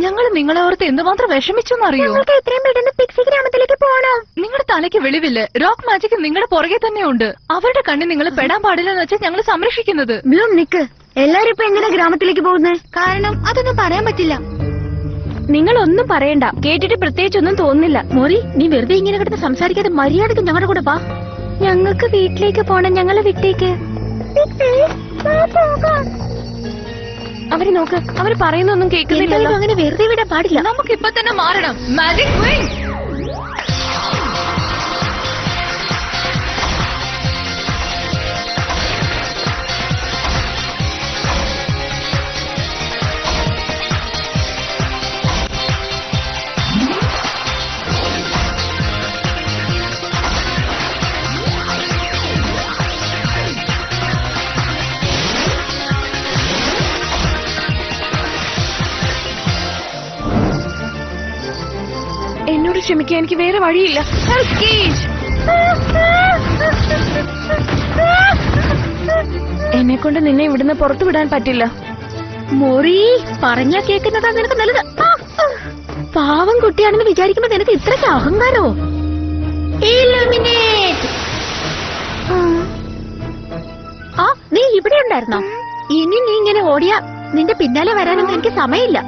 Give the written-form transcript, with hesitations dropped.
ഞങ്ങൾ നിങ്ങളെ ഓർത്ത് എന്തുമാത്രം വിഷമിച്ചെന്നറിയോ? എത്രയും പെട്ടെന്ന് പിക്സി ഗ്രാമത്തിലേക്ക് പോകണം. നിങ്ങളുടെ തലയ്ക്ക് വെളിവില്ല. റോക്ക് മാജിക് നിങ്ങളുടെ പുറകെ തന്നെ ഉണ്ട്. അവരുടെ കണ്ണിൽ നിങ്ങൾ പെടാൻ പാടില്ലെന്ന് വെച്ചാൽ ഞങ്ങൾ സംരക്ഷിക്കുന്നത്. ബ്ലൂം നിക്ക്, എല്ലാരും ഇപ്പൊ എന്തിനാ ഗ്രാമത്തിലേക്ക് പോകുന്നത്? കാരണം അതൊന്നും പറയാൻ പറ്റില്ല. നിങ്ങളൊന്നും പറയണ്ട, കേട്ടിട്ട് പ്രത്യേകിച്ചൊന്നും തോന്നുന്നില്ല. മോറി, നീ വെറുതെ ഇങ്ങനെ കിടന്ന് സംസാരിക്കാതെ മര്യാദക്ക് ഞങ്ങളുടെ കൂടെ വാ. ഞങ്ങൾക്ക് വീട്ടിലേക്ക് പോണം, ഞങ്ങളെ വിട്ടേക്ക്. അവര് നോക്ക്, അവര് പറയുന്നൊന്നും കേൾക്കുന്നില്ല. അങ്ങനെ വെറുതെ വിടാൻ പാടില്ല. നമുക്ക് ഇപ്പൊ തന്നെ മാറണം. മാജിക് ക്വീൻ, എന്നോട് ക്ഷമിക്കാൻ എനിക്ക് വേറെ വഴിയില്ല. എന്നെ കൊണ്ട് നിന്നെ ഇവിടുന്ന് പുറത്തു വിടാൻ പറ്റില്ല. മോറി, പറഞ്ഞാ കേൾക്കുന്നതാ നിനക്ക് നല്ലത്. പാവം കുട്ടിയാണെന്ന് വിചാരിക്കുമ്പോ നിനക്ക് ഇത്രയ്ക്ക് അഹങ്കാരോ? നീ ഇവിടെ ഉണ്ടായിരുന്നോ? ഇനി നീ ഇങ്ങനെ ഓടിയാ നിന്റെ പിന്നാലെ വരാനൊന്നും എനിക്ക് സമയമില്ല.